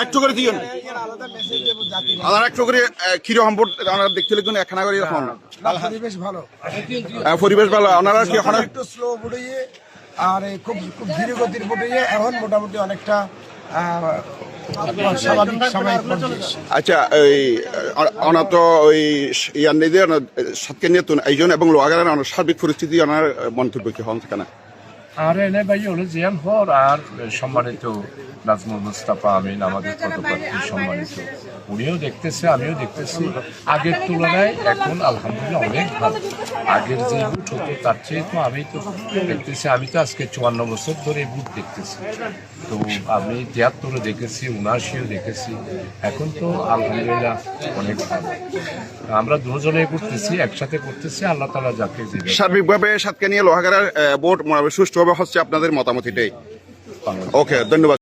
একটু করে দিন আর একটু করে কিরকম আপনারা দেখতে লিখুন একখানা করে এখন পরিবেশ ভালো, পরিবেশ ভালো। আপনারা কি এখন একটু স্লো বুড়িয়ে আর খুব খুব ধীরে গতির বুড়িয়ে এখন মোটামুটি অনেকটা স্বাভাবিক স্বাভাবিক পরিবেশ। আচ্ছা, ওই ওনার তো ওই ইয়ার নিয়ে সাতকে নিয়ে এই জন্য এবং লোহাগাড়ার সার্বিক পরিস্থিতি ওনার মন্তব্য কি হন সেখানে? আর এনে ভাই হলো জিয়ান হর আর সম্মানিত নাজমুল মুস্তাফা আমিন আমাদের পদপ্রার্থী সম্মানিত, উনিও দেখতেছে আমিও দেখতেছি আগের তুলনায় এখন আলহামদুলিল্লাহ অনেক ভালো। আগের যে বুট হতো তার চেয়ে তো আমি তো দেখতেছি, আমি তো আজকে 54 বছর ধরে বুট দেখতেছি, তো আমি 73 দেখেছি, 79 দেখেছি, এখন তো আলহামদুলিল্লাহ অনেক ভালো। আমরা দুজনে করতেছি, একসাথে করতেছি, আল্লাহ তাআলা যাকে দিবে। সার্বিকভাবে সাতকে নিয়ে লোহাগাড়ার ভোট সুষ্ঠুভাবে হচ্ছে আপনাদের মতামত এটাই? ওকে, ধন্যবাদ।